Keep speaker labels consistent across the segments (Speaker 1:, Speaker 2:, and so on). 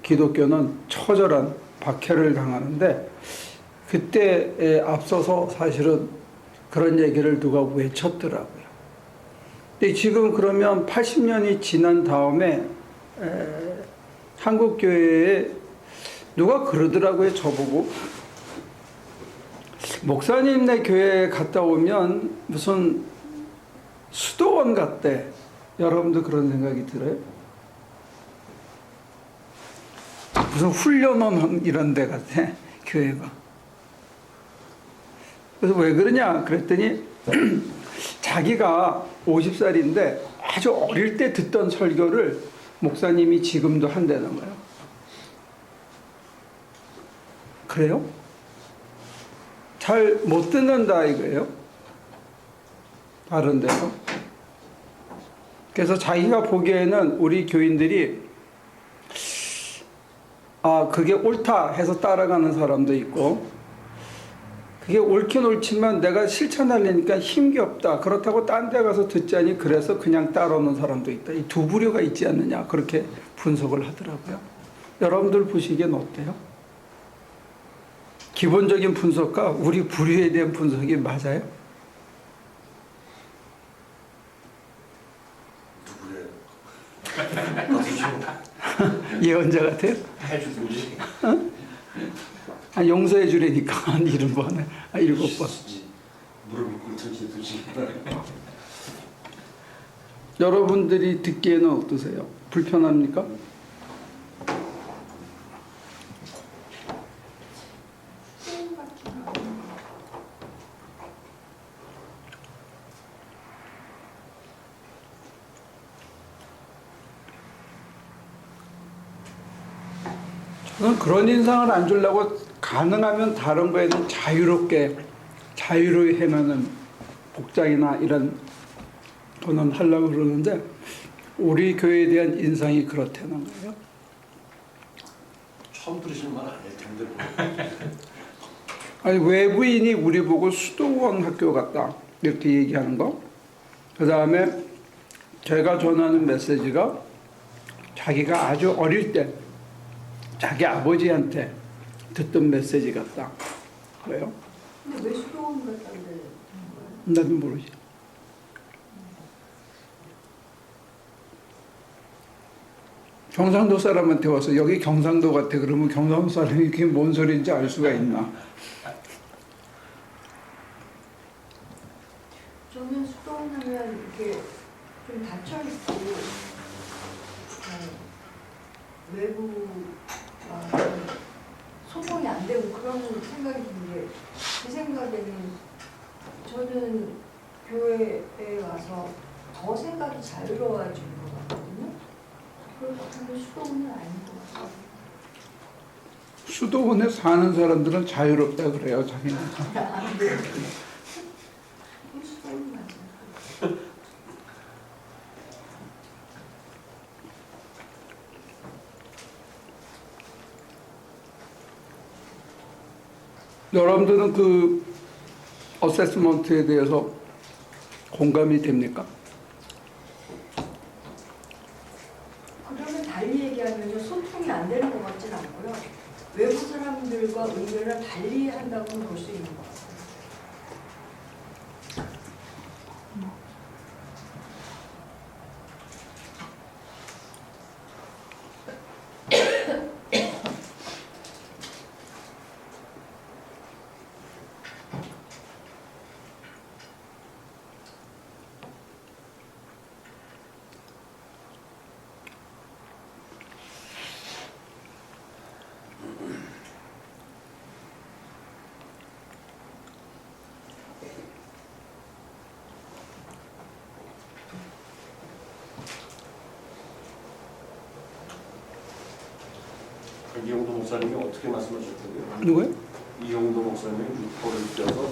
Speaker 1: 기독교는 처절한 박해를 당하는데 그때에 앞서서 사실은 그런 얘기를 누가 외쳤더라고요. 근데 지금 그러면 80년이 지난 다음에 한국교회에 누가 그러더라고요. 저보고 목사님네 교회에 갔다 오면 무슨 수도원 같대. 여러분도 그런 생각이 들어요? 무슨 훈련원 이런 데 같아, 교회가. 그래서 왜 그러냐 그랬더니 자기가 50살인데 아주 어릴 때 듣던 설교를 목사님이 지금도 한다는 거예요. 그래요? 잘 못 듣는다 이거예요. 다른 데서. 그래서 자기가 보기에는 우리 교인들이 그게 옳다 해서 따라가는 사람도 있고 그게 옳긴 옳지만 내가 실천하려니까 힘이 없다. 그렇다고 딴 데 가서 듣자니 그래서 그냥 따라오는 사람도 있다. 이 두 부류가 있지 않느냐 그렇게 분석을 하더라고요. 여러분들 보시기엔 어때요? 기본적인 분석과 우리 부류에 대한 분석이 맞아요? 예언자 같아요?
Speaker 2: 해주든지.
Speaker 1: 용서해 주려니까 이런 거 하네. 7번.
Speaker 2: 무릎 꿇고 던지듯이.
Speaker 1: 여러분들이 듣기에는 어떠세요? 불편합니까? 저는 그런 인상을 안 주려고 가능하면 다른 거에는 자유로이 행하는 복장이나 이런 거는 하려고 그러는데 우리 교회에 대한 인상이 그렇다는 거예요.
Speaker 2: 처음 들으시는 말 아닐 텐데.
Speaker 1: 아니 외부인이 우리 보고 수도원 학교 같다 이렇게 얘기하는 거. 그 다음에 제가 전하는 메시지가 자기가 아주 어릴 때 자기 아버지한테 듣던 메시지 같다. 왜요?
Speaker 3: 근데 왜 수도원 같다는데?
Speaker 1: 나도 모르지. 경상도 사람한테 와서 여기 경상도 같아 그러면 경상도 사람이 그게 뭔 소리인지 알 수가 있나?
Speaker 3: 저는 수도원 하면 이렇게 좀 닫혀있고 외부 소통이 안 되고 그런 생각이 드는데 제 생각에는 저는 교회에 와서 더 생각이 자유로워지는 것 같거든요. 그럴 것 같은데 수도원은 아닌 것 같아요.
Speaker 1: 수도원에 사는 사람들은 자유롭다 그래요, 자기는.
Speaker 3: 수도원 맞아요.
Speaker 1: 여러분들은 그 어세스먼트에 대해서 공감이 됩니까?
Speaker 3: 그러면 달리 얘기하면 소통이 안 되는 것 같진 않고요. 외부 사람들과 의견을 달리 한다고 볼 수 있는 것 같아요.
Speaker 2: 이용도 목사님이 어떻게 말씀하셨다고요?
Speaker 1: 누구요?
Speaker 2: 이용도 목사님이 육포를 떼어서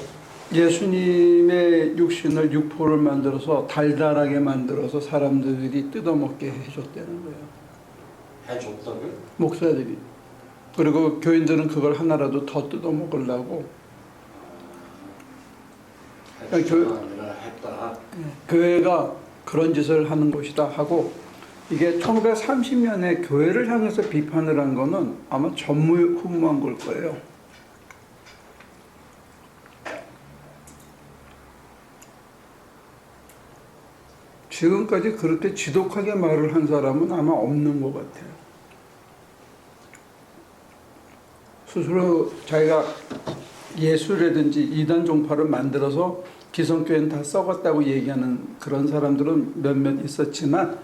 Speaker 1: 예수님의 육신을 육포를 만들어서 달달하게 만들어서 사람들이 뜯어먹게 해줬다는 거예요.
Speaker 2: 해줬다고요?
Speaker 1: 목사들이. 그리고 교인들은 그걸 하나라도 더 뜯어먹으려고
Speaker 2: 했다가 아니라 했다.
Speaker 1: 교회가 그런 짓을 하는 곳이다 하고 이게 1930년에 교회를 향해서 비판을 한 거는 아마 전무후무한 걸 거예요. 지금까지 그렇게 지독하게 말을 한 사람은 아마 없는 것 같아요. 스스로 자기가 예수라든지 이단 종파를 만들어서 기성교회는 다 썩었다고 얘기하는 그런 사람들은 몇몇 있었지만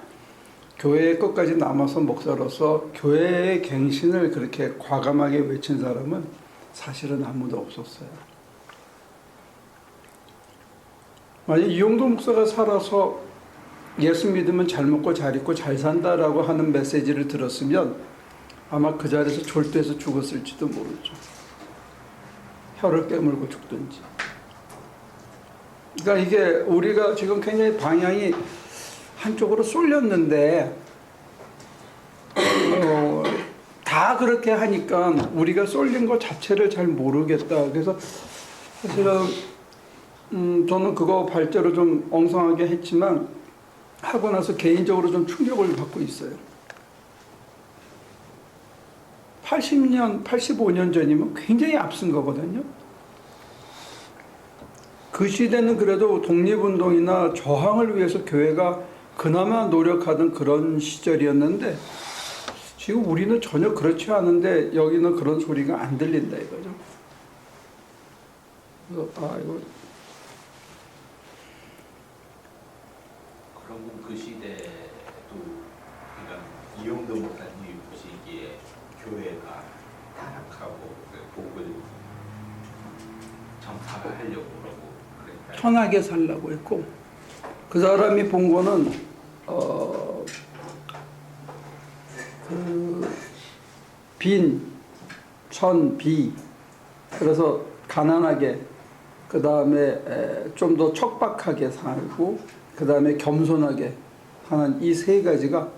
Speaker 1: 교회의 끝까지 남아서 목사로서 교회의 갱신을 그렇게 과감하게 외친 사람은 사실은 아무도 없었어요. 만약 이용도 목사가 살아서 예수 믿으면 잘 먹고 잘 입고 잘 산다라고 하는 메시지를 들었으면 아마 그 자리에서 졸도해서 죽었을지도 모르죠. 혀를 깨물고 죽든지. 그러니까 이게 우리가 지금 굉장히 방향이 한쪽으로 쏠렸는데 다 그렇게 하니까 우리가 쏠린 것 자체를 잘 모르겠다. 그래서 사실은 저는 그거 발제로 좀 엉성하게 했지만 하고 나서 개인적으로 좀 충격을 받고 있어요. 80년, 85년 전이면 굉장히 앞선 거거든요. 그 시대는 그래도 독립운동이나 저항을 위해서 교회가 그나마 노력하던 그런 시절이었는데 지금 우리는 전혀 그렇지 않은데 여기는 그런 소리가 안 들린다 이거죠. 그래서 이거
Speaker 4: 그러면 그 시대도 그러니까 이용도 목사님이 보시기에 교회가 타락하고 복을 정착하려고 그러고 그랬다.
Speaker 1: 편하게 살라고 했고 그 사람이 본 거는 빈, 천, 비 그래서 가난하게 그 다음에 좀 더 척박하게 살고 그 다음에 겸손하게 하는 이 세 가지가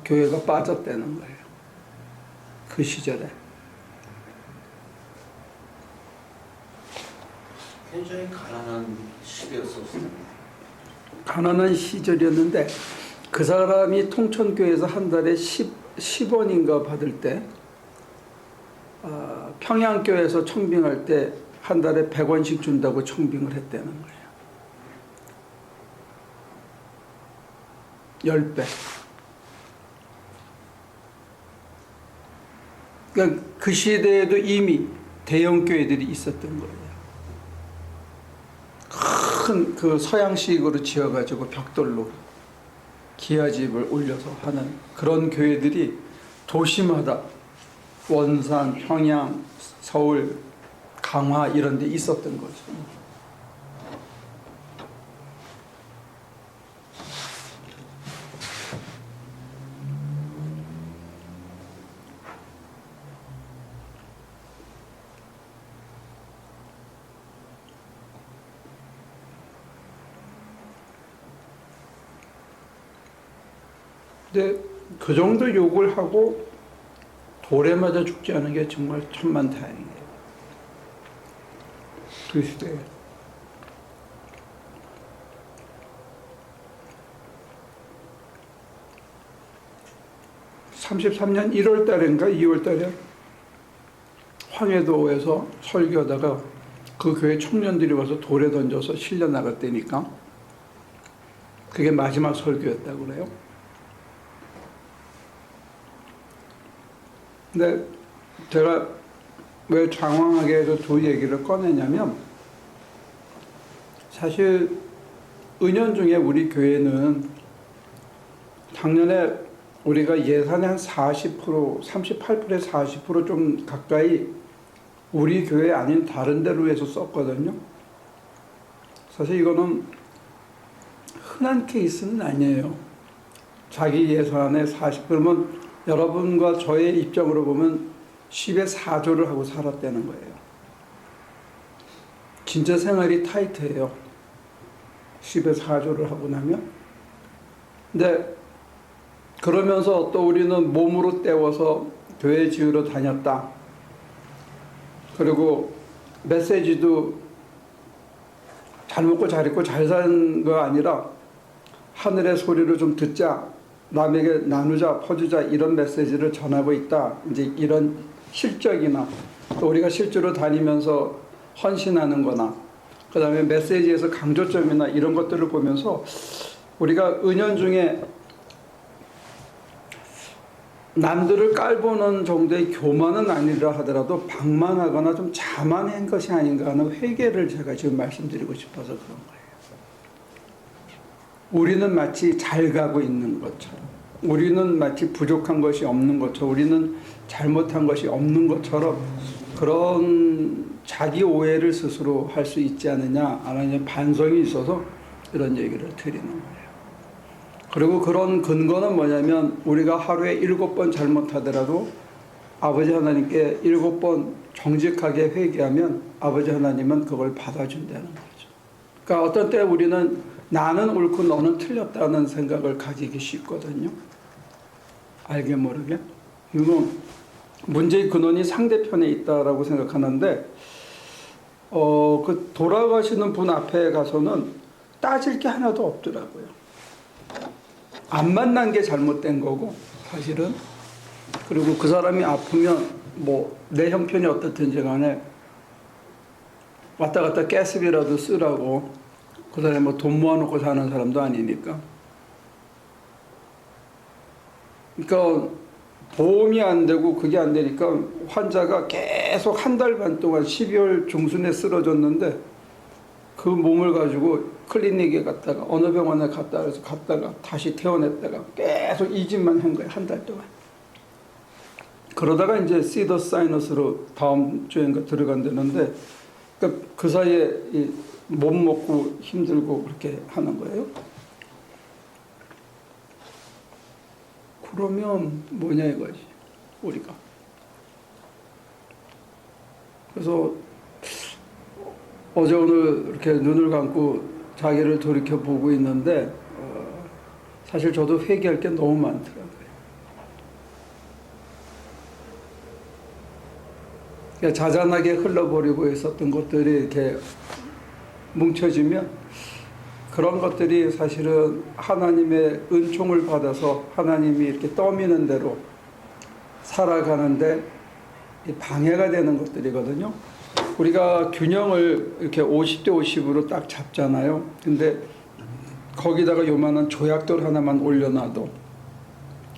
Speaker 1: 교회가 빠졌다는 거예요. 그 시절에.
Speaker 2: 굉장히 가난한 시대였었어요.
Speaker 1: 가난한 시절이었는데 그 사람이 통천교회에서 한 달에 10원인가 받을 때 평양교회에서 청빙할 때 한 달에 100원씩 준다고 청빙을 했다는 거예요. 10배. 그러니까 그 시대에도 이미 대형교회들이 있었던 거예요. 큰 그 서양식으로 지어가지고 벽돌로 기와집을 올려서 하는 그런 교회들이 도시마다 원산, 평양, 서울, 강화 이런 데 있었던 거죠. 근데 그 정도 욕을 하고 돌에 맞아 죽지 않은 게 정말 천만다행이에요. 그 시대에. 33년 1월 달인가 2월 달에 황해도에서 설교하다가 그 교회 청년들이 와서 돌에 던져서 실려 나갔다니까 그게 마지막 설교였다고 그래요. 근데 제가 왜 장황하게 해서 두 얘기를 꺼내냐면 사실 은연중에 우리 교회는 작년에 우리가 예산의 한 40%, 38%에 40%좀 가까이 우리 교회 아닌 다른 데로 해서 썼거든요. 사실 이거는 흔한 케이스는 아니에요. 자기 예산의 40%면 여러분과 저의 입장으로 보면 10에 4조를 하고 살았다는 거예요. 진짜 생활이 타이트해요. 10에 4조를 하고 나면. 근데 그러면서 또 우리는 몸으로 때워서 교회 지으러 다녔다. 그리고 메시지도 잘 먹고 잘 입고 잘 사는 거 아니라 하늘의 소리를 좀 듣자. 남에게 나누자, 퍼주자 이런 메시지를 전하고 있다. 이제 이런 실적이나 또 우리가 실제로 다니면서 헌신하는 거나 그 다음에 메시지에서 강조점이나 이런 것들을 보면서 우리가 은연중에 남들을 깔보는 정도의 교만은 아니라 하더라도 방만하거나 좀 자만한 것이 아닌가 하는 회개를 제가 지금 말씀드리고 싶어서 그런 거예요. 우리는 마치 잘 가고 있는 것처럼, 우리는 마치 부족한 것이 없는 것처럼, 우리는 잘못한 것이 없는 것처럼 그런 자기 오해를 스스로 할 수 있지 않느냐 하는 반성이 있어서 이런 얘기를 드리는 거예요. 그리고 그런 근거는 뭐냐면 우리가 하루에 7번 잘못하더라도 아버지 하나님께 7번 정직하게 회개하면 아버지 하나님은 그걸 받아준다는 거죠. 그러니까 어떤 때 우리는 나는 옳고 너는 틀렸다는 생각을 가지기 쉽거든요. 알게 모르게. 그리고 문제의 근원이 상대편에 있다라고 생각하는데 그 돌아가시는 분 앞에 가서는 따질 게 하나도 없더라고요. 안 만난 게 잘못된 거고 사실은. 그리고 그 사람이 아프면 뭐 내 형편이 어떻든지 간에 왔다 갔다 가스비라도 쓰라고, 그 사람이 뭐 돈 모아놓고 사는 사람도 아니니까. 그러니까 보험이 안 되고 그게 안 되니까 환자가 계속 한 달 반 동안 12월 중순에 쓰러졌는데 그 몸을 가지고 클리닉에 갔다가 어느 병원에 갔다가 다시 퇴원했다가 계속 이 짓만 한 거예요. 한 달 동안. 그러다가 이제 시더스 사이너스로 다음 주인가 들어간다는데 그러니까 그 사이에 못 먹고 힘들고 그렇게 하는 거예요. 그러면 뭐냐 이거지, 우리가. 그래서 어제 오늘 이렇게 눈을 감고 자기를 돌이켜 보고 있는데 사실 저도 회개할 게 너무 많더라고요. 그러니까 자잘하게 흘러버리고 있었던 것들이 이렇게 뭉쳐지면 그런 것들이 사실은 하나님의 은총을 받아서 하나님이 이렇게 떠미는 대로 살아가는데 방해가 되는 것들이거든요. 우리가 균형을 이렇게 50대 50으로 딱 잡잖아요. 근데 거기다가 요만한 조약돌 하나만 올려놔도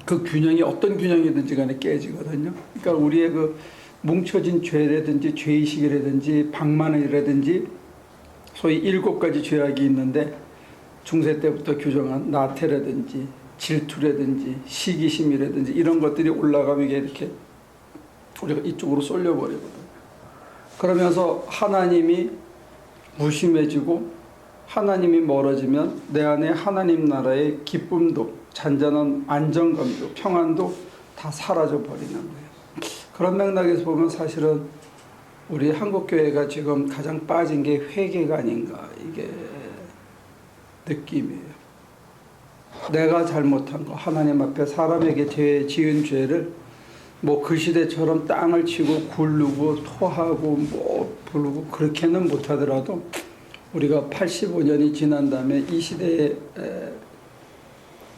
Speaker 1: 그 균형이 어떤 균형이든지 간에 깨지거든요. 그러니까 우리의 그 뭉쳐진 죄라든지 죄의식이라든지 방만이라든지 소위 7가지 죄악이 있는데 중세 때부터 규정한 나태라든지 질투라든지 시기심이라든지 이런 것들이 올라가면 이렇게 우리가 이쪽으로 쏠려버리거든요. 그러면서 하나님이 무심해지고 하나님이 멀어지면 내 안에 하나님 나라의 기쁨도 잔잔한 안정감도 평안도 다 사라져 버리는 거예요. 그런 맥락에서 보면 사실은 우리 한국교회가 지금 가장 빠진 게 회개가 아닌가, 이게 느낌이에요. 내가 잘못한 거, 하나님 앞에 사람에게 지은 죄를 뭐 그 시대처럼 땅을 치고 굴르고 토하고 뭐 부르고 그렇게는 못하더라도 우리가 85년이 지난 다음에 이 시대에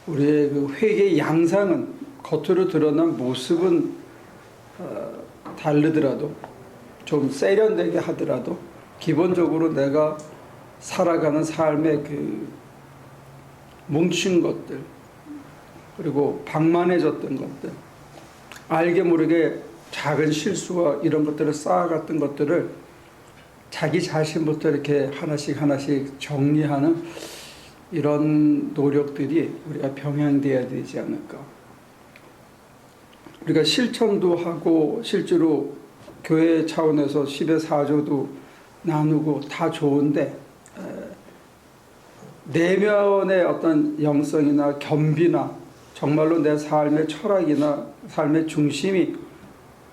Speaker 1: 우리의 그 회개의 양상은 겉으로 드러난 모습은 다르더라도 좀 세련되게 하더라도 기본적으로 내가 살아가는 삶의 그 뭉친 것들 그리고 방만해졌던 것들 알게 모르게 작은 실수와 이런 것들을 쌓아갔던 것들을 자기 자신부터 이렇게 하나씩 하나씩 정리하는 이런 노력들이 우리가 병행돼야 되지 않을까. 우리가 실천도 하고 실제로 교회 차원에서 10의 4조도 나누고 다 좋은데 내면의 어떤 영성이나 겸비나 정말로 내 삶의 철학이나 삶의 중심이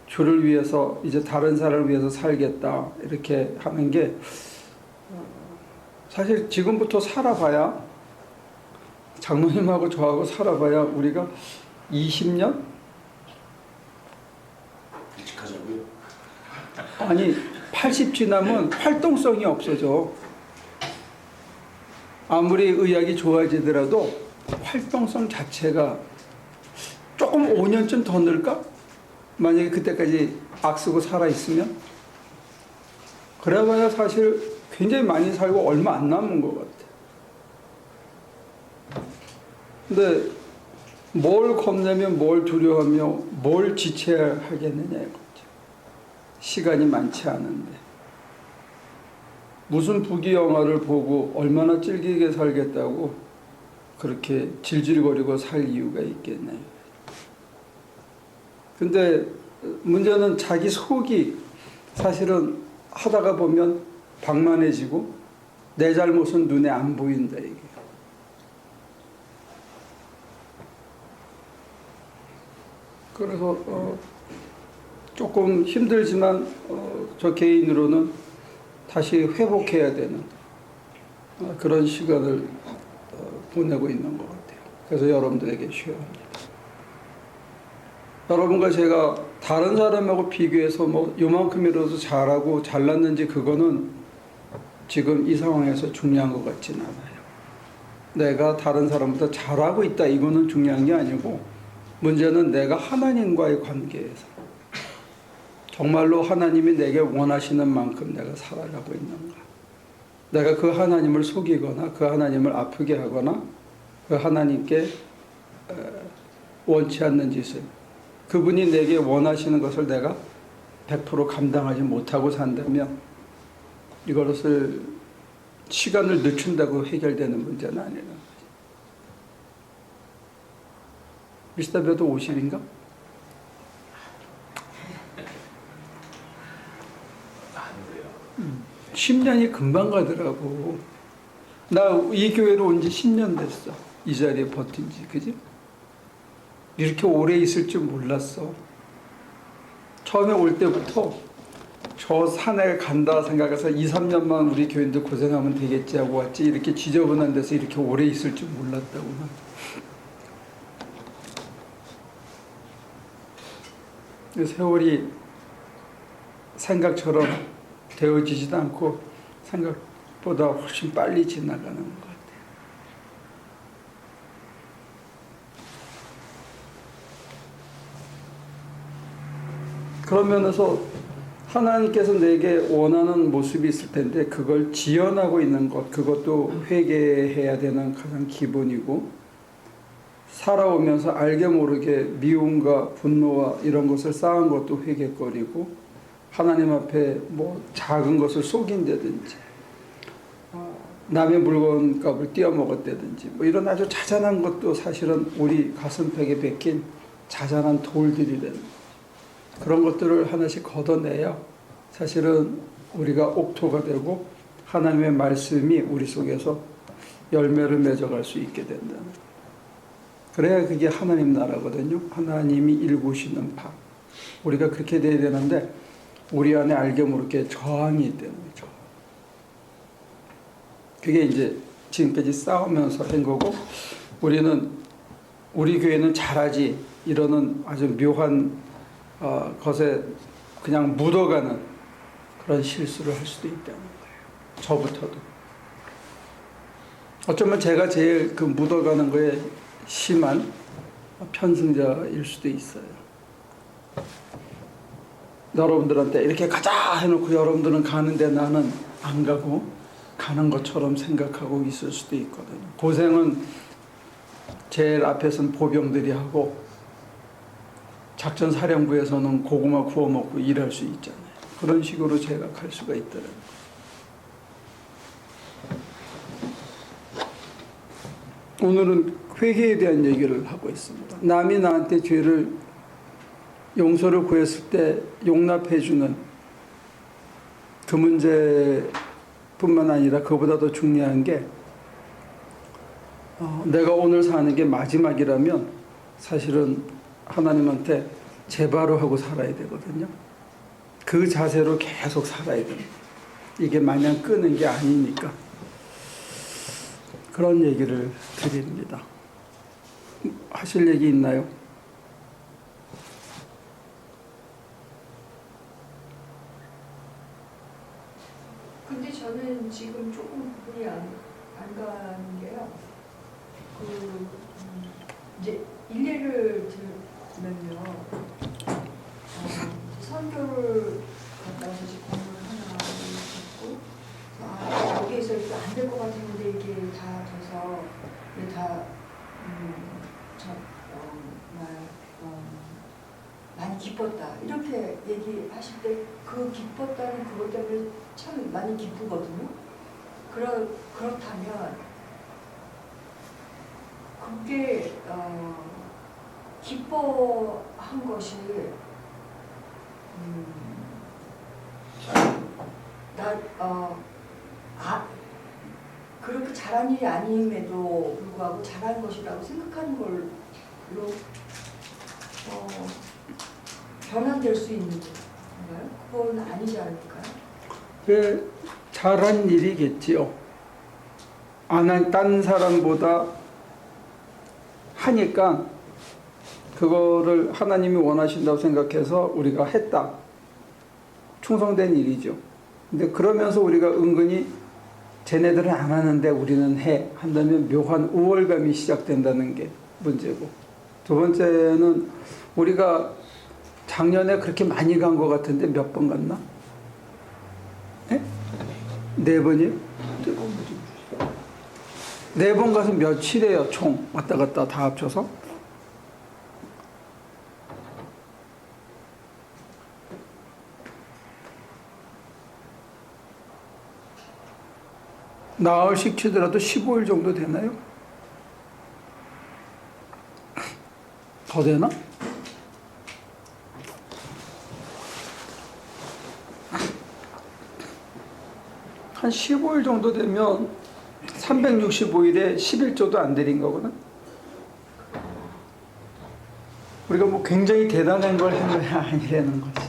Speaker 1: 주를 위해서 이제 다른 사람을 위해서 살겠다 이렇게 하는 게 사실 지금부터 살아봐야 장로님하고 저하고 살아봐야 우리가 20년?
Speaker 2: 일찍 하자고요?
Speaker 1: 아니 80 지나면 활동성이 없어져. 아무리 의학이 좋아지더라도 활동성 자체가 조금 5년쯤 더 늘까? 만약에 그때까지 악쓰고 살아있으면? 그래봐야 사실 굉장히 많이 살고 얼마 안 남은 것 같아. 근데 뭘 겁내며 뭘 두려워하며 뭘 지체해야 하겠느냐 이거죠. 시간이 많지 않은데. 무슨 부귀영화를 보고 얼마나 질기게 살겠다고 그렇게 질질거리고 살 이유가 있겠나요? 근데 문제는 자기 속이 사실은 하다가 보면 방만해지고 내 잘못은 눈에 안 보인다 이게. 그래서 조금 힘들지만 저 개인으로는 다시 회복해야 되는 그런 시간을 보내고 있는 것 같아요. 그래서 여러분들에게 쉐어합니다. 여러분과 제가 다른 사람하고 비교해서 뭐 요만큼이라도 잘하고 잘났는지 그거는 지금 이 상황에서 중요한 것 같지는 않아요. 내가 다른 사람보다 잘하고 있다 이거는 중요한 게 아니고 문제는 내가 하나님과의 관계에서 정말로 하나님이 내게 원하시는 만큼 내가 살아가고 있는가. 내가 그 하나님을 속이거나 그 하나님을 아프게 하거나 그 하나님께 원치 않는 짓을 그분이 내게 원하시는 것을 내가 100% 감당하지 못하고 산다면 이것을 시간을 늦춘다고 해결되는 문제는 아니라는 거죠. 미스터베도 50인가?
Speaker 4: 아니고요.
Speaker 1: 10년이 금방 가더라고. 나 이 교회로 온 지 10년 됐어. 이 자리에 버틴 지, 그지? 이렇게 오래 있을 줄 몰랐어. 처음에 올 때부터 저 산에 간다 생각해서 2, 3년만 우리 교인들 고생하면 되겠지 하고 왔지 이렇게 지저분한 데서 이렇게 오래 있을 줄 몰랐다고. 세월이 생각처럼 되어지지도 않고 생각보다 훨씬 빨리 지나가는 것 같아요. 그런 면에서 하나님께서 내게 원하는 모습이 있을 텐데 그걸 지연하고 있는 것, 그것도 회개해야 되는 가장 기본이고 살아오면서 알게 모르게 미움과 분노와 이런 것을 쌓은 것도 회개거리고 하나님 앞에 뭐 작은 것을 속인다든지 남의 물건값을 띄어먹었다든지 뭐 이런 아주 자잘한 것도 사실은 우리 가슴팍에 박힌 자잘한 돌들이 되는 그런 것들을 하나씩 걷어내야 사실은 우리가 옥토가 되고 하나님의 말씀이 우리 속에서 열매를 맺어갈 수 있게 된다는. 그래야 그게 하나님 나라거든요. 하나님이 일구시는 바. 우리가 그렇게 돼야 되는데 우리 안에 알게 모르게 저항이 있다는 거죠. 그게 이제 지금까지 싸우면서 한 거고 우리 교회는 잘하지 이러는 아주 묘한 것에 그냥 묻어가는 그런 실수를 할 수도 있다는 거예요. 저부터도. 어쩌면 제가 제일 그 묻어가는 거에 심한 편승자일 수도 있어요. 여러분들한테 이렇게 가자 해놓고 여러분들은 가는데 나는 안 가고 가는 것처럼 생각하고 있을 수도 있거든요. 고생은 제일 앞에서는 보병들이 하고 작전 사령부에서는 고구마 구워 먹고 일할 수 있잖아요. 그런 식으로 제가 갈 수가 있더라고요. 오늘은 회개에 대한 얘기를 하고 있습니다. 남이 나한테 죄를 용서를 구했을 때 용납해주는 그 문제뿐만 아니라 그보다 더 중요한 게 내가 오늘 사는 게 마지막이라면 사실은 하나님한테 제바로 하고 살아야 되거든요. 그 자세로 계속 살아야 됩니다. 이게 마냥 끄는 게 아니니까. 그런 얘기를 드립니다. 하실 얘기 있나요?
Speaker 3: 근데 저는 지금 조금 구분이 안 가는 게요. 이제 일례를 선교를 갔다 와서 지금 건물 하나 짓고 여기에서 이게 안 될 것 같은데 이게 다 돼서 이게 다 많이 기뻤다 이렇게 얘기하실 때 그 기뻤다는 그것 때문에 참 많이 기쁘거든요. 그렇다면 그게 기뻐한 것이 그렇게 잘한 일이 아님에도 불구하고 잘한 것이라고 생각하는 걸로 변환될 수 있는 건가요? 그건 아니지 않을까요?
Speaker 1: 그 잘한 일이겠지요. 딴 사람보다 하니까 그거를 하나님이 원하신다고 생각해서 우리가 했다. 충성된 일이죠. 근데 그러면서 우리가 은근히 쟤네들은 안 하는데 우리는 해 한다면 묘한 우월감이 시작된다는 게 문제고, 두 번째는 우리가 작년에 그렇게 많이 간 것 같은데 몇 번 갔나? 네? 4번이요? 4번 가서 며칠이에요 총 왔다 갔다 다 합쳐서? 나흘 시키더라도 15일 정도 되나요? 더 되나? 한 15일 정도 되면 365일에 11조도 안 드린 거거든. 우리가 뭐 굉장히 대단한 걸 한 거야 아니라는 거지.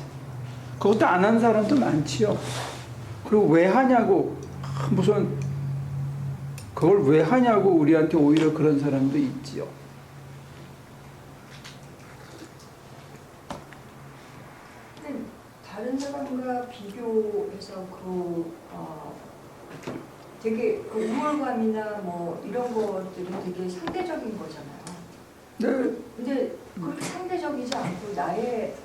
Speaker 1: 그것도 안 한 사람도 많지요. 그리고 왜 하냐고, 무슨 그걸 왜 하냐고 우리한테 오히려 그런 사람도 있지요.
Speaker 3: 근데 다른 사람과 비교해서 되게 그 우월감이나 뭐 이런 것들이 되게 상대적인 거잖아요.
Speaker 1: 네.
Speaker 3: 근데 그렇게 상대적이지 않고 나의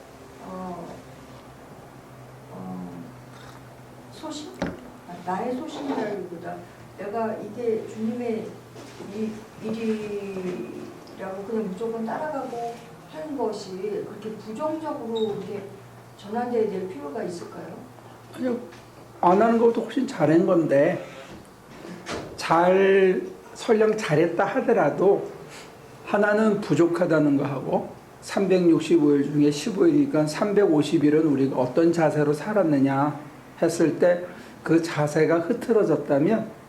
Speaker 3: 소신? 나의 소신이라기보다 내가 이게 주님의 일이라고 그냥 무조건 따라가고 하는 것이 그렇게 부정적으로 이렇게 전환돼야 될 필요가 있을까요?
Speaker 1: 아니요. 안 하는 것도 훨씬 잘한 건데, 설령 잘했다 하더라도 하나는 부족하다는 거 하고, 365일 중에 15일이니까 350일은 우리가 어떤 자세로 살았느냐 했을 때 그 자세가 흐트러졌다면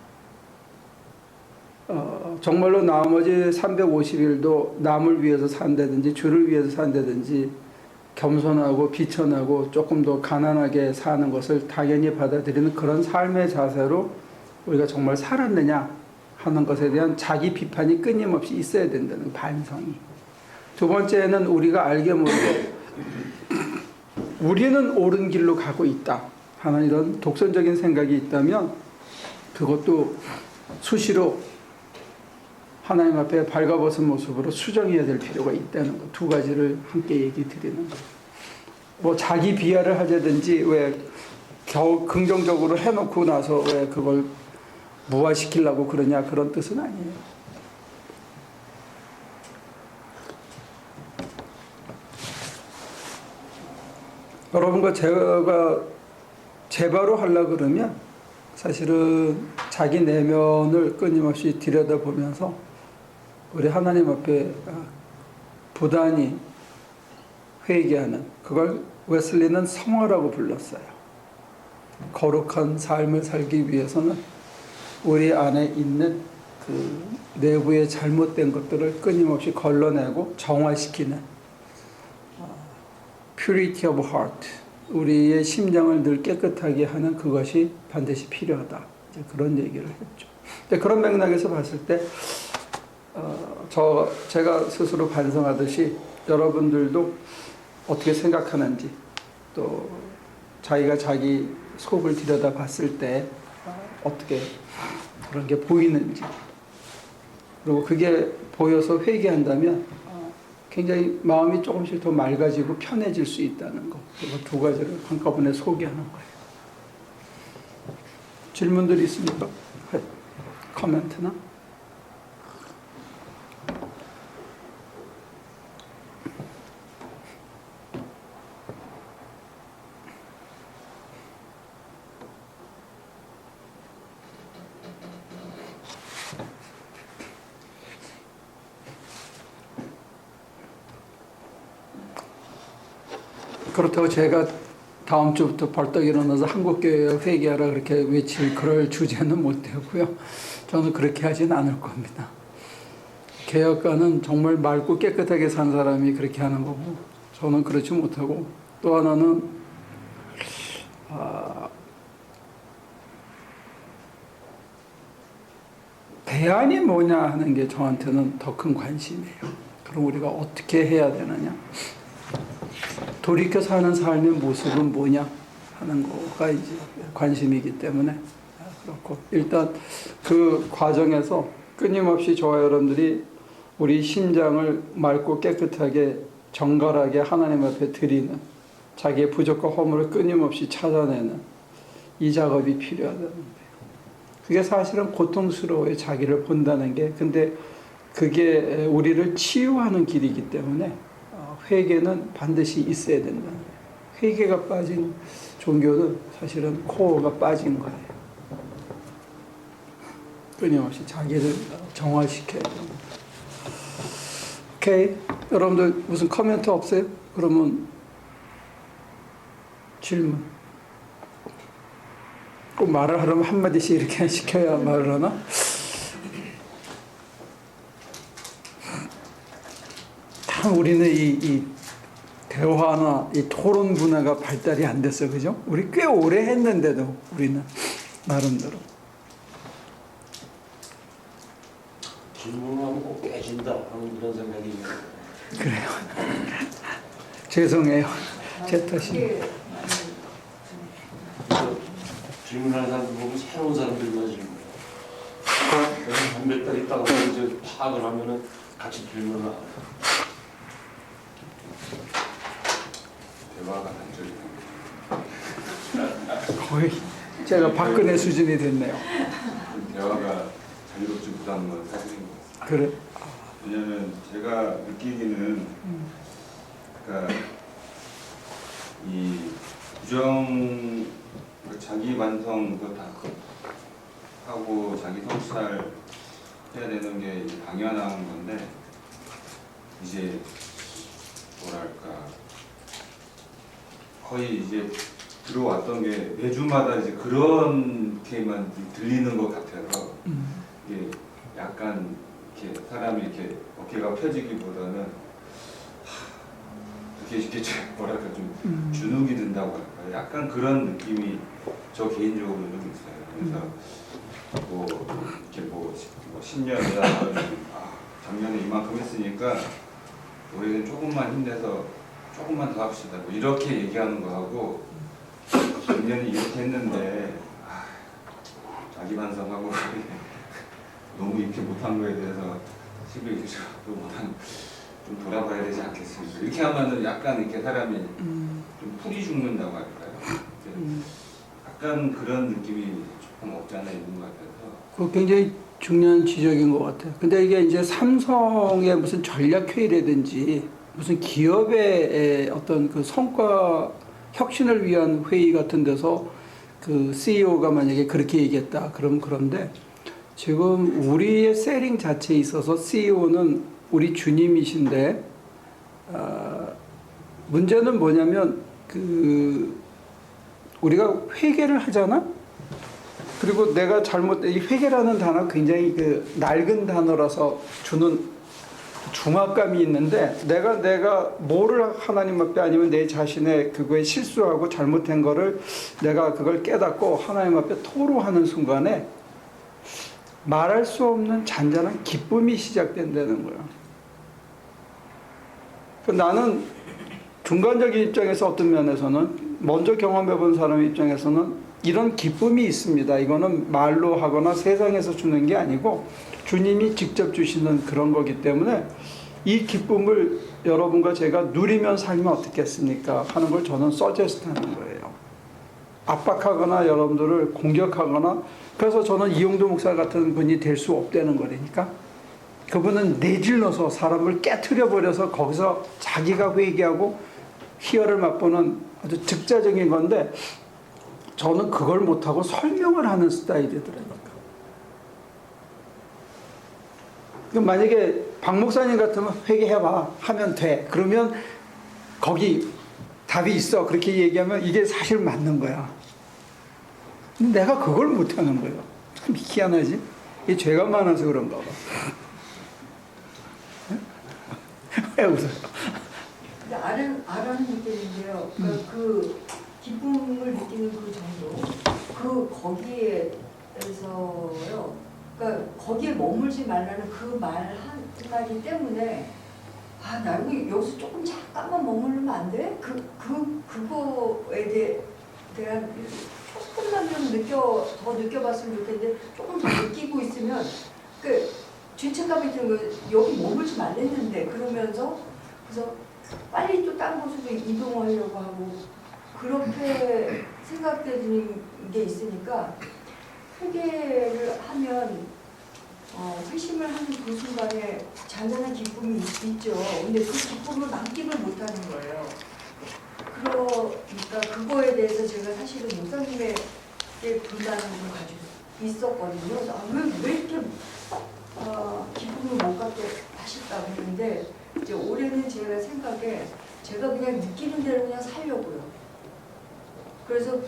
Speaker 1: 정말로 나머지 350일도 남을 위해서 산다든지 주를 위해서 산다든지 겸손하고 비천하고 조금 더 가난하게 사는 것을 당연히 받아들이는 그런 삶의 자세로 우리가 정말 살았느냐 하는 것에 대한 자기 비판이 끊임없이 있어야 된다는 반성이. 두 번째는 우리가 알게 모르게 우리는 옳은 길로 가고 있다 하는 이런 독선적인 생각이 있다면 그것도 수시로 하나님 앞에 발가벗은 모습으로 수정해야 될 필요가 있다는 것, 두 가지를 함께 얘기 드리는 것. 뭐 자기 비하를 하자든지 왜 겨우 긍정적으로 해놓고 나서 왜 그걸 무화시키려고 그러냐 그런 뜻은 아니에요. 여러분과 제가 제바로 하려고 그러면 사실은 자기 내면을 끊임없이 들여다보면서 우리 하나님 앞에 부단히 회개하는, 그걸 웨슬리는 성화라고 불렀어요. 거룩한 삶을 살기 위해서는 우리 안에 있는 그 내부의 잘못된 것들을 끊임없이 걸러내고 정화시키는 purity of heart, 우리의 심장을 늘 깨끗하게 하는 그것이 반드시 필요하다. 이제 그런 얘기를 했죠. 근데 그런 맥락에서 봤을 때 제가 스스로 반성하듯이 여러분들도 어떻게 생각하는지, 또 자기가 자기 속을 들여다 봤을 때 어떻게 그런 게 보이는지, 그리고 그게 보여서 회개한다면 굉장히 마음이 조금씩 더 맑아지고 편해질 수 있다는 거. 그리고 두 가지를 한꺼번에 소개하는 거예요. 질문들이 있습니까? 코멘트나? 그렇다고 제가 다음 주부터 벌떡 일어나서 한국교회 회개하라 그렇게 외칠 그럴 주제는 못 되고요. 저는 그렇게 하진 않을 겁니다. 개혁가는 정말 맑고 깨끗하게 산 사람이 그렇게 하는 거고 저는 그렇지 못하고 또 하나는 대안이 뭐냐 하는 게 저한테는 더 큰 관심이에요. 그럼 우리가 어떻게 해야 되느냐? 돌이켜 사는 삶의 모습은 뭐냐 하는 거가 이제 관심이기 때문에 그렇고 일단 그 과정에서 끊임없이 저와 여러분들이 우리 심장을 맑고 깨끗하게 정갈하게 하나님 앞에 드리는 자기의 부족과 허물을 끊임없이 찾아내는 이 작업이 필요하다는 거예요. 그게 사실은 고통스러워요. 자기를 본다는 게. 근데 그게 우리를 치유하는 길이기 때문에 회개는 반드시 있어야 된다는 거예요. 회개가 빠진 종교는 사실은 코어가 빠진 거예요. 끊임없이 자기를 정화시켜야 됩니다. 오케이. 여러분들 무슨 코멘트 없어요? 그러면 질문. 꼭 말을 하려면 한마디씩 이렇게 시켜야 말을 하나? 참 우리는 이 대화나 이 토론 문화가 발달이 안 됐어, 그죠? 우리 꽤 오래 했는데도 우리는 나름대로.
Speaker 2: 질문하면 꼭 깨진다 하는 그런 생각이
Speaker 1: 그래요. 죄송해요. 제 탓이.
Speaker 2: 질문하는 사람들 보면 새로운 사람들만 질문해요. 한 몇 달 있다가 이제 파악을 하면은 같이 질문을 하고.
Speaker 4: 대화가 단절이
Speaker 1: 거의 제가 박근혜 수준이 됐네요.
Speaker 4: 대화가 자유롭지 못한 건 사실인 것 같습니다.
Speaker 1: 그래.
Speaker 4: 왜냐하면 제가 느끼기는 그러니까 이 부정 자기 완성도 다 하고 자기 성찰 해야 되는 게 당연한 건데 이제 뭐랄까 거의 이제 들어왔던 게 매주마다 이제 그렇게만 들리는 것 같아서 이게 약간 이렇게 사람이 이렇게 어깨가 펴지기보다는 이렇게 뭐랄까 좀 주눅이 든다고 할까요? 약간 그런 느낌이 저 개인적으로 좀 있어요. 그래서 뭐 이렇게 뭐 10년이나 작년에 이만큼 했으니까 올해는 조금만 힘내서 조금만 더 합시다. 뭐 이렇게 얘기하는 거하고 작년에 이렇게 했는데 자기 반성하고 너무 이렇게 못한 거에 대해서 시비를 또 못한 좀 돌아봐야 되지 않겠습니까? 이렇게 하면은 약간 이렇게 사람이 좀 풀이 죽는다고 할까요? 약간 그런 느낌이 조금 없지 않아 있는 것 같아서.
Speaker 1: 그 굉장히 중요한 지적인 것 같아요. 근데 이게 이제 삼성의 무슨 전략회의라든지 무슨 기업의 어떤 그 성과 혁신을 위한 회의 같은 데서 그 CEO가 만약에 그렇게 얘기했다. 그런데 지금 우리의 셀링 자체에 있어서 CEO는 우리 주님이신데 문제는 뭐냐면 그 우리가 회개를 하잖아. 그리고 내가 이 회개라는 단어 굉장히 그 낡은 단어라서 주는 중압감이 있는데 내가 뭐를 하나님 앞에 아니면 내 자신의 그거에 실수하고 잘못한 거를 내가 그걸 깨닫고 하나님 앞에 토로하는 순간에 말할 수 없는 잔잔한 기쁨이 시작된다는 거야. 나는 중간적인 입장에서 어떤 면에서는 먼저 경험해 본 사람 입장에서는 이런 기쁨이 있습니다. 이거는 말로 하거나 세상에서 주는 게 아니고 주님이 직접 주시는 그런 거기 때문에 이 기쁨을 여러분과 제가 누리면 살면 어떻겠습니까? 하는 걸 저는 서제스트하는 거예요. 압박하거나 여러분들을 공격하거나, 그래서 저는 이용도 목사 같은 분이 될 수 없다는 거라니까. 그분은 내질러서 사람을 깨트려 버려서 거기서 자기가 회개하고 희열을 맛보는 아주 즉자적인 건데, 저는 그걸 못하고 설명을 하는 스타일이더라고요. 만약에 박 목사님 같으면 회개해봐 하면 돼. 그러면 거기 답이 있어. 그렇게 얘기하면 이게 사실 맞는 거야. 근데 내가 그걸 못하는 거예요. 참 희한하지? 이게 죄가 많아서 그런가 봐. 왜 웃어요?
Speaker 3: 근데 아라는 느끼는데요. 그 기쁨을 느끼는 그 정도, 거기에서요. 그러니까 거기에 머물지 말라는 그 말 한마디 때문에 나 여기서 조금 잠깐만 머무르면 안 돼? 그거에 대한 조금만 좀 더 느껴봤으면 좋겠는데 조금 더 느끼고 있으면 죄책감이 드는 거예요. 여기 머물지 말랬는데 그러면서 그래서 빨리 또 딴 곳으로 이동하려고 하고 그렇게 생각되는 게 있으니까 회개를 하면 회심을 하는 그 순간에 잔잔한 기쁨이 있죠. 근데 그 기쁨을 만끽을 못하는 거예요. 그러니까 그거에 대해서 제가 사실은 목사님의 불만을 좀 가지고 있었거든요. 그래서 왜 이렇게 기쁨을 못 갖게 하실까 그랬는데 이제 올해는 제가 생각에 제가 그냥 느끼는 대로 그냥 살려고요. 그래서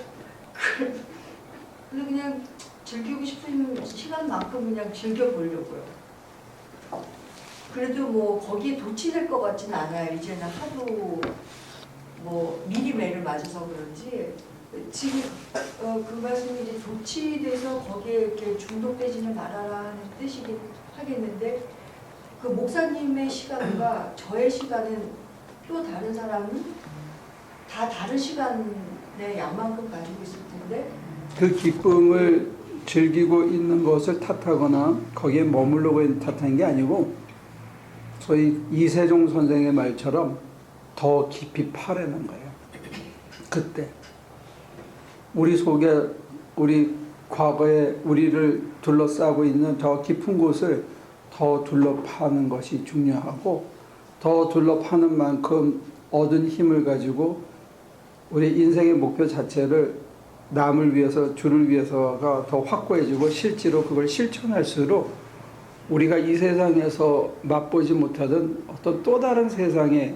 Speaker 3: 그냥 즐기고 싶은 시간만큼 그냥 즐겨보려고요. 그래도 뭐 거기에 도취될 것 같지는 않아요. 이제는 하도 뭐 미리 매를 맞아서 그런지 지금 그 말씀이 이제 도취돼서 거기에 이렇게 중독되지는 말아라 하는 뜻이긴 하겠는데 그 목사님의 시간과 저의 시간은 또 다른 사람은 다 다른 시간의 양만큼 가지고 있을 텐데
Speaker 1: 그 기쁨을 즐기고 있는 것을 탓하거나 거기에 머물려고 탓하는 게 아니고 소위 이세종 선생의 말처럼 더 깊이 파려는 거예요. 그때 우리 속에 우리 과거에 우리를 둘러싸고 있는 저 깊은 곳을 더 둘러파는 것이 중요하고 더 둘러파는 만큼 얻은 힘을 가지고 우리 인생의 목표 자체를 남을 위해서 주를 위해서가 더 확고해지고 실제로 그걸 실천할수록 우리가 이 세상에서 맛보지 못하던 어떤 또 다른 세상의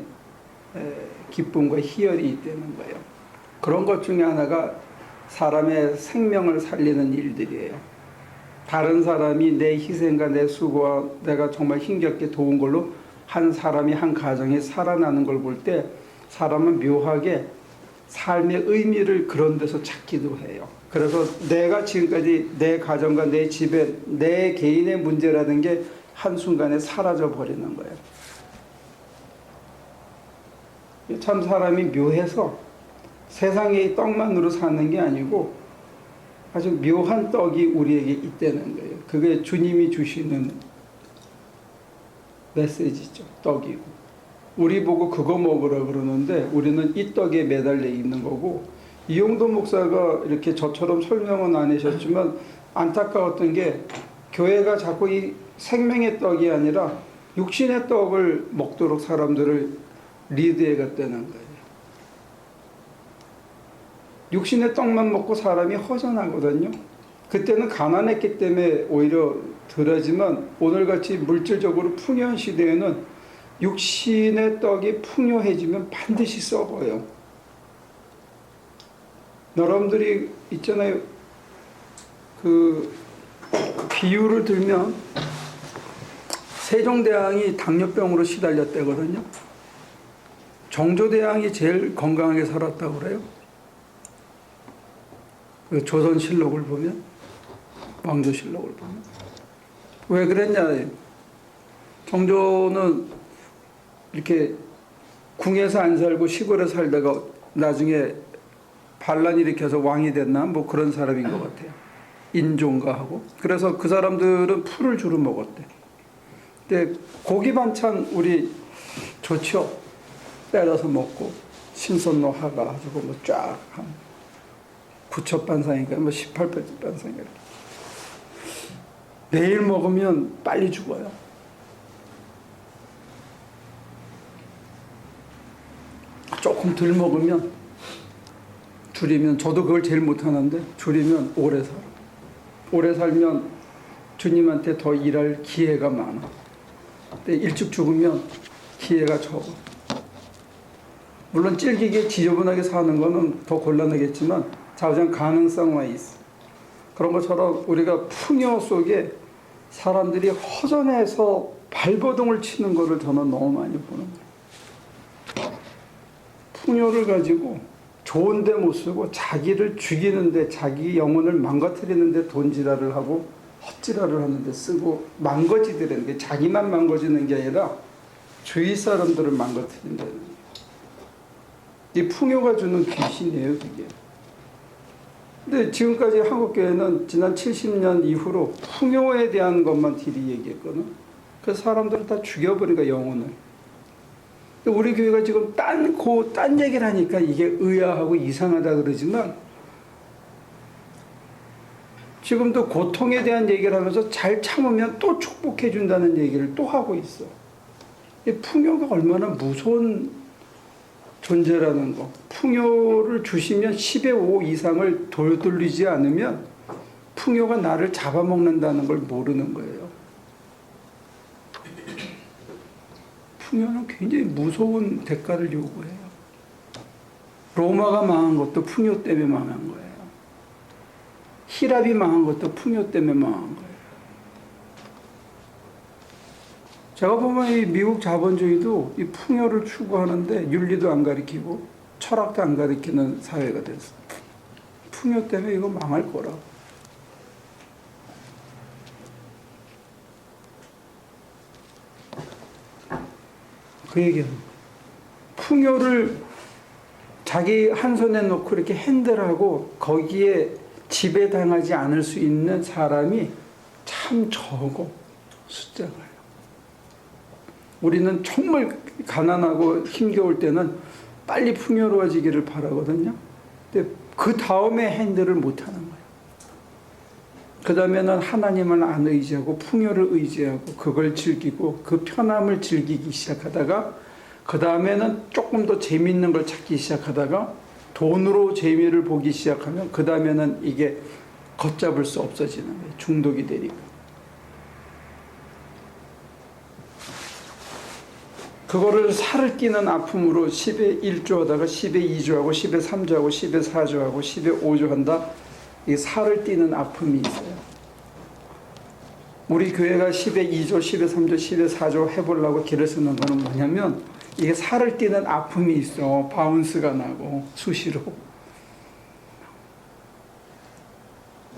Speaker 1: 기쁨과 희열이 있다는 거예요. 그런 것 중에 하나가 사람의 생명을 살리는 일들이에요. 다른 사람이 내 희생과 내 수고와 내가 정말 힘겹게 도운 걸로 한 사람이 한 가정이 살아나는 걸 볼 때 사람은 묘하게 삶의 의미를 그런 데서 찾기도 해요. 그래서 내가 지금까지 내 가정과 내 집에 내 개인의 문제라는 게 한순간에 사라져 버리는 거예요. 참 사람이 묘해서 세상의 떡만으로 사는 게 아니고 아주 묘한 떡이 우리에게 있다는 거예요. 그게 주님이 주시는 메시지죠. 떡이고. 우리 보고 그거 먹으라 그러는데 우리는 이 떡에 매달려 있는 거고, 이용도 목사가 이렇게 저처럼 설명은 안 하셨지만 안타까웠던 게 교회가 자꾸 이 생명의 떡이 아니라 육신의 떡을 먹도록 사람들을 리드해 갔다는 거예요. 육신의 떡만 먹고 사람이 허전하거든요. 그때는 가난했기 때문에 오히려 덜하지만 오늘같이 물질적으로 풍요한 시대에는 육신의 떡이 풍요해지면 반드시 썩어요. 여러분들이 있잖아요. 그 비유를 들면 세종대왕이 당뇨병으로 시달렸대거든요. 정조대왕이 제일 건강하게 살았다고 그래요. 그 조선실록을 보면, 왕조실록을 보면. 왜 그랬냐? 정조는 이렇게 궁에서 안 살고 시골에 살다가 나중에 반란 일으켜서 왕이 됐나? 뭐 그런 사람인 것 같아요. 인종가 하고. 그래서 그 사람들은 풀을 주로 먹었대. 근데 고기 반찬 우리 좋죠. 때려서 먹고 신선로 하가지고 뭐 쫙 한 9첩 반상인가 뭐 18첩 반상인가. 매일 먹으면 빨리 죽어요. 조금 덜 먹으면 줄이면, 저도 그걸 제일 못하는데 줄이면 오래 살아. 오래 살면 주님한테 더 일할 기회가 많아. 근데 일찍 죽으면 기회가 적어. 물론 질기게 지저분하게 사는 거는 더 곤란하겠지만 자우장 가능성만 있어. 그런 것처럼 우리가 풍요 속에 사람들이 허전해서 발버둥을 치는 거를 저는 너무 많이 보는 거예요. 풍요를 가지고 좋은 데 못 쓰고 자기를 죽이는데, 자기 영혼을 망가뜨리는데 돈지랄을 하고 헛지랄을 하는데 쓰고 망가지더라는 게, 자기만 망가지는 게 아니라 주위 사람들을 망가뜨린다는 거예요. 이 풍요가 주는 귀신이에요, 그게. 근데 지금까지 한국교회는 지난 70년 이후로 풍요에 대한 것만 딜이 얘기했거든. 그래서 사람들을 다 죽여버리니까, 영혼을. 우리 교회가 지금 딴 얘기를 하니까 이게 의아하고 이상하다 그러지만, 지금도 고통에 대한 얘기를 하면서 잘 참으면 또 축복해 준다는 얘기를 또 하고 있어. 이 풍요가 얼마나 무서운 존재라는 거. 풍요를 주시면 10의 5 이상을 돌리지 않으면 풍요가 나를 잡아먹는다는 걸 모르는 거예요. 풍요는 굉장히 무서운 대가를 요구해요. 로마가 망한 것도 풍요 때문에 망한 거예요. 히랍이 망한 것도 풍요 때문에 망한 거예요. 제가 보면 이 미국 자본주의도 이 풍요를 추구하는데 윤리도 안 가르치고 철학도 안 가르치는 사회가 됐어. 풍요 때문에 이거 망할 거라. 그 얘기는 풍요를 자기 한 손에 놓고 이렇게 핸들하고 거기에 지배당하지 않을 수 있는 사람이 참 적어, 숫자가. 우리는 정말 가난하고 힘겨울 때는 빨리 풍요로워지기를 바라거든요. 근데 그 다음에 핸들을 못하는 거예요. 그 다음에는 하나님을 안 의지하고 풍요를 의지하고 그걸 즐기고 그 편함을 즐기기 시작하다가, 그 다음에는 조금 더 재미있는 걸 찾기 시작하다가 돈으로 재미를 보기 시작하면 그 다음에는 이게 걷잡을 수 없어지는 거예요. 중독이 되니까. 그거를 살을 끼는 아픔으로 10에 1조 하다가 10에 2조 하고 10에 3조 하고 10에 4조 하고 10에 5조 한다. 이 살을 띄는 아픔이 있어요. 우리 교회가 10에 2조, 10에 3조, 10에 4조 해보려고 길을 쓰는 거는 뭐냐면 이게 살을 띄는 아픔이 있어. 바운스가 나고 수시로.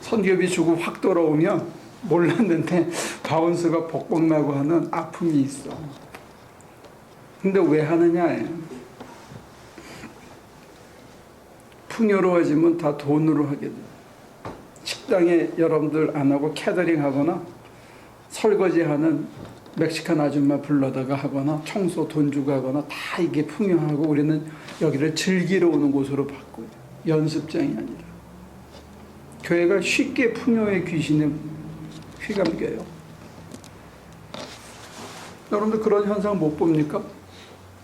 Speaker 1: 선교비 주고 확 돌아오면 몰랐는데 바운스가 복복 나고 하는 아픔이 있어. 근데 왜 하느냐예요. 풍요로워지면 다 돈으로 하게 돼. 식당에 여러분들 안 하고 캐터링 하거나 설거지하는 멕시칸 아줌마 불러다가 하거나 청소 돈 주고 하거나 다 이게 풍요하고, 우리는 여기를 즐기러 오는 곳으로 바꿔요. 연습장이 아니라. 교회가 쉽게 풍요의 귀신에 휘감겨요. 여러분들 그런 현상 못 봅니까?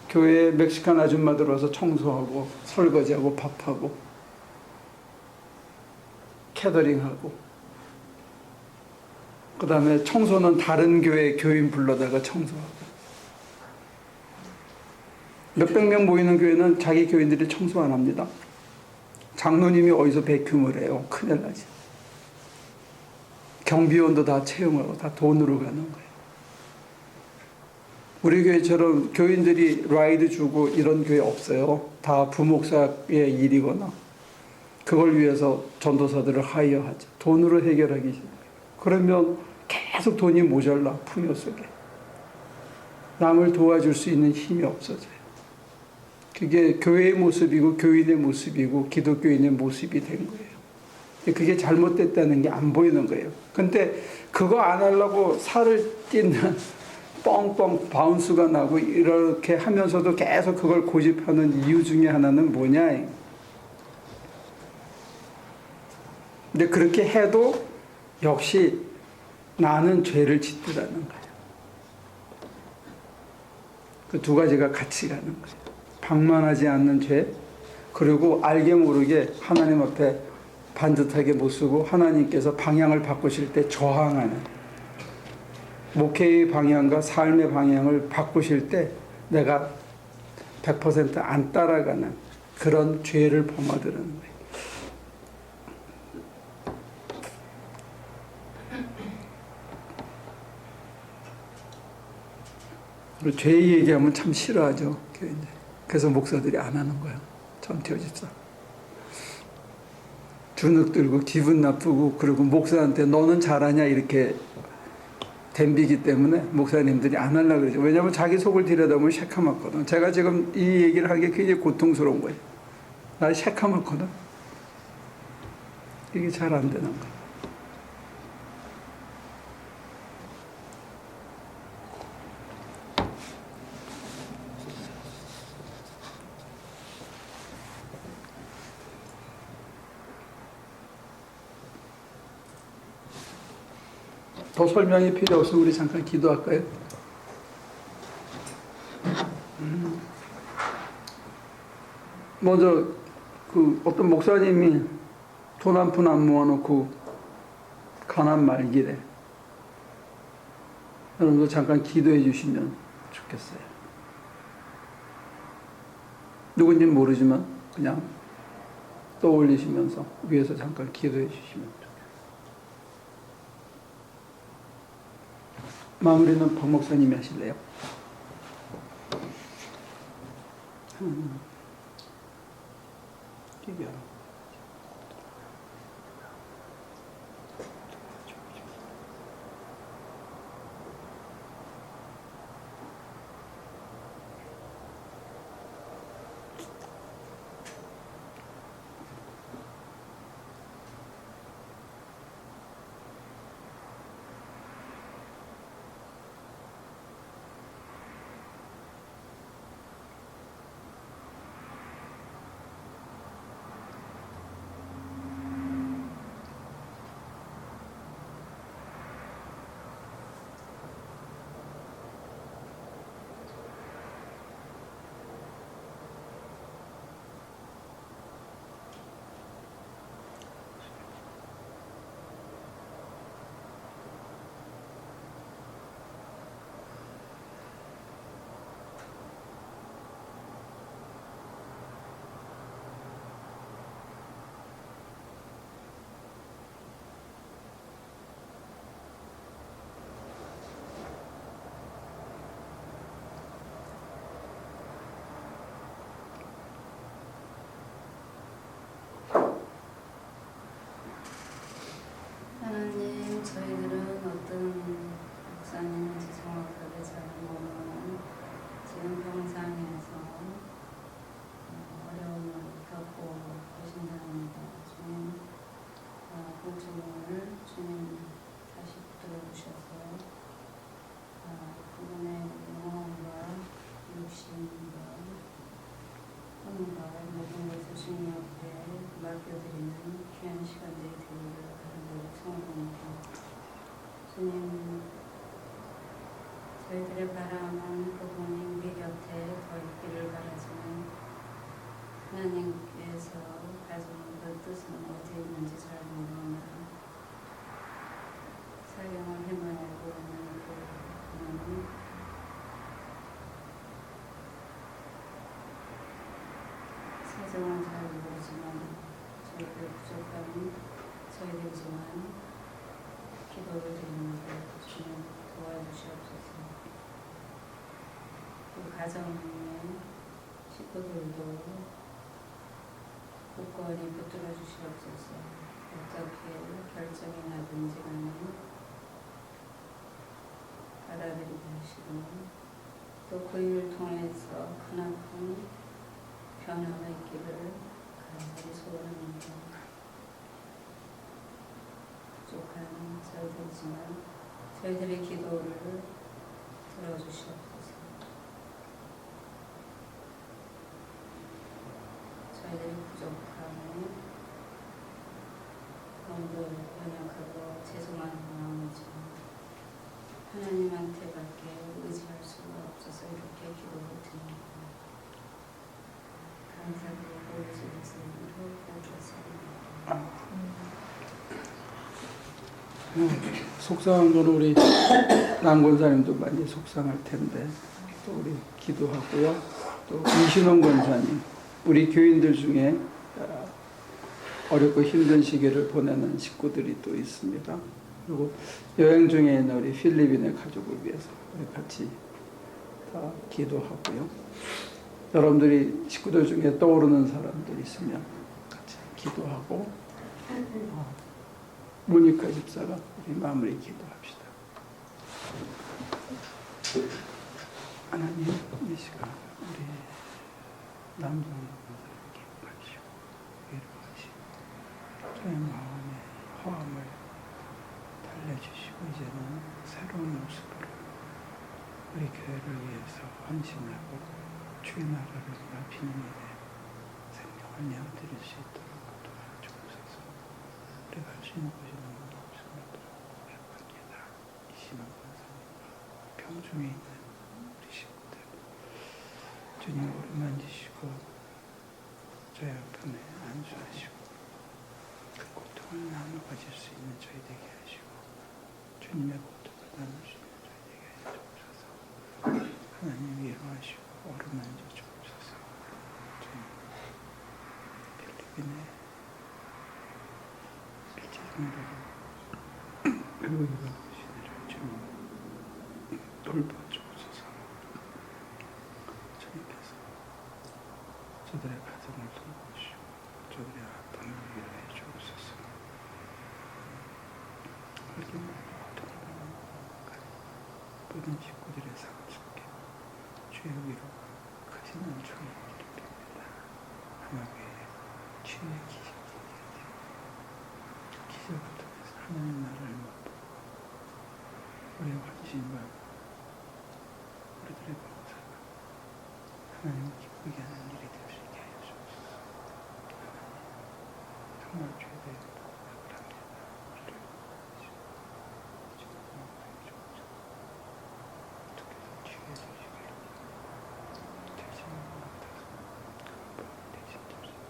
Speaker 1: 교회에 멕시칸 아줌마들 와서 청소하고 설거지하고 밥하고 캐터링하고, 그 다음에 청소는 다른 교회 교인 불러다가 청소하고. 몇백 명 모이는 교회는 자기 교인들이 청소 안 합니다. 장로님이 어디서 베큐음을 해요. 큰일 나지. 경비원도 다 채용하고 다 돈으로 가는 거예요. 우리 교회처럼 교인들이 라이드 주고 이런 교회 없어요. 다 부목사의 일이거나 그걸 위해서 전도사들을 하이어하죠. 돈으로 해결하기 시작해요. 그러면 계속 돈이 모자라, 풍요 속에. 남을 도와줄 수 있는 힘이 없어져요. 그게 교회의 모습이고 교인의 모습이고 기독교인의 모습이 된 거예요. 그게 잘못됐다는 게 안 보이는 거예요. 근데 그거 안 하려고 살을 찢는 뻥뻥 바운스가 나고 이렇게 하면서도 계속 그걸 고집하는 이유 중에 하나는 뭐냐? 근데 그렇게 해도 역시 나는 죄를 짓더라는 거예요. 그 두 가지가 같이 가는 거예요. 방만하지 않는 죄, 그리고 알게 모르게 하나님 앞에 반듯하게 못 서고 하나님께서 방향을 바꾸실 때 저항하는, 목회의 방향과 삶의 방향을 바꾸실 때 내가 100% 안 따라가는 그런 죄를 범하더라는 거예요. 죄 얘기하면 참 싫어하죠. 그래서 목사들이 안 하는 거예요. 전태호 집사. 주눅 들고 기분 나쁘고, 그리고 목사한테 너는 잘하냐 이렇게 덤비기 때문에 목사님들이 안 하려고 그러죠. 왜냐하면 자기 속을 들여다보면 새카맣거든. 제가 지금 이 얘기를 하는 게 굉장히 고통스러운 거예요. 나 새카맣거든. 이게 잘 안 되는 거예요. 더 설명이 필요 없으면 우리 잠깐 기도할까요? 먼저 그 어떤 목사님이 돈 한 푼 안 모아놓고 가난 말기래. 여러분도 잠깐 기도해 주시면 좋겠어요. 누군지는 모르지만 그냥 떠올리시면서 위에서 잠깐 기도해 주시면 좋겠어요. 마무리는 박 목사님이 하실래요? 기별.
Speaker 5: 하나님, 저희들은 어떤 목사님인지 정확하게 잘 모르는 지금 병상에서 어려움을 겪고 계신다는데, 주님, 공주님을 주님 다시 붙들어주셔서 그분의 영혼과 육신과 꿈과 모든 것을 주님 앞에 맡겨드리는 귀한 시간들이 되기를 청합니다. 주님, 저희들의 바람은 그분이 우리 곁에 더 있기를 바라지만 하나님께서 가지고 그 뜻은 어디에 있는지 잘 모르나 사경을 헤매고 있는 그분은 사정은 잘 모르지만 저희들 부족한 저희들이지만 기도를 드리는데 주님 도와주시옵소서. 그 가정의 식구들도 굳건히 붙들어 주시옵소서. 어떻게 결정이 나든지 간에 받아들이게 하시고 또 그 일을 통해서 크나큰 변화가 있기를 간절히 소원합니다. 부족한 저희들이지만 저희들의 기도를 들어주시옵소서. 저희들이 부족함에 너무도 연약하고 죄송한 마음이지만 하나님한테밖에 의지할 수가 없어서 이렇게 기도를 드립니다. 감사드리고 예수 그리스도로 기도드립니다.
Speaker 1: 속상한 건 우리 남 권사님도 많이 속상할 텐데 또 우리 기도하고요. 또 이신원 권사님, 우리 교인들 중에 어렵고 힘든 시기를 보내는 식구들이 또 있습니다. 그리고 여행 중에 있는 우리 필리핀의 가족을 위해서 우리 같이 다 기도하고요. 여러분들이 식구들 중에 떠오르는 사람들 있으면 같이 기도하고 모니카 집사가 우리 마무리 기도합시다. 하나님, 이 시간 우리 남성분들 기억하시고 위로하시고 저의 마음의 허함을 달래주시고 이제는 새로운 모습으로 우리 교회를 위해서 헌신하고 주의 나라를 넓히는 일에 생명을 내어드릴 수 있도록 도와주옵소서. 우리가 할 수 있는 것이 너무 없음에도 고백합니다. 이 신앙 권사님과 병중에 있는 우리 식구들 주님 오르만지시고 저희 아픔에 안수하시고 그 고통을 나눠 가질 수 있는 저희 되게 하시고 주님의 고통을 나눌 수 있는 저희 되게 하시옵소서. 하나님 위로하시고 어루만져 주옵소서. 주님 필리핀의 일제장로로 그리고 이번 시대를 주님 돌봐주옵소서. 주님께서 저들의 가정을 돌보시고 저들의 아픔을 위로해 주옵소서. 흙이 고통을 모든 식구들의 상속에 주의 위로가 크지는 주의 이름입니다. 하나님의 주의 기적을 통해서 하나님 나라를 맛보고 우리의 관심과 우리들의 봉사가 하나님을 기쁘게 하는 일이 될 수 있게 하여 주옵소서. 하나님 정말 죄된 부탁을 합니다. 우리를 구원하시고 지금 주옵소서. 어떻게든 취해 주시길 대신을 맡아서 그분 대신 주옵소서.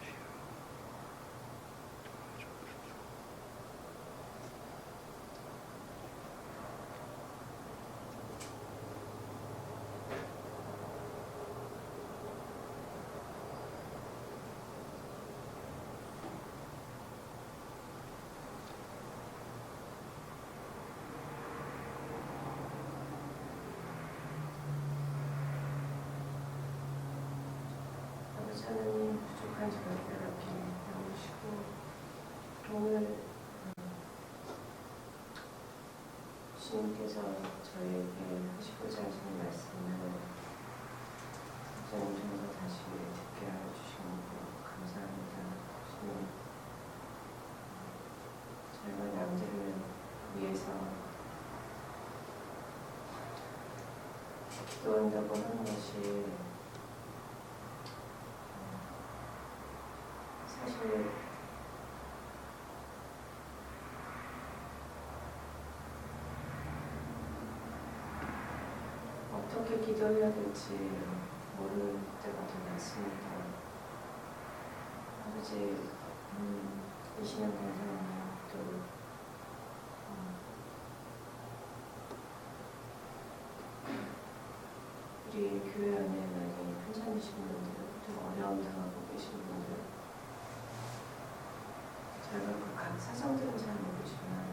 Speaker 1: 주여 도와주옵소서.
Speaker 3: 아버지 하나님 부족한 저희들 앞에 나오시고 오늘 주님께서 저에게 하시고자 하시는 말씀을 저는 좀 더 다시 듣게 하여 주시는 것 감사합니다. 주님, 저희가 남들을 위해서 기도한다고 하는 것이 사실 어떻게 기도해야 될지 모르는 때가 더 많습니다. 아버지, 이신영 권사님 또 우리 교회 안에 많이 한참이신 분들, 또 어려움 당하고 계신 분들, 제가 그 각 사정들은 잘 모르지만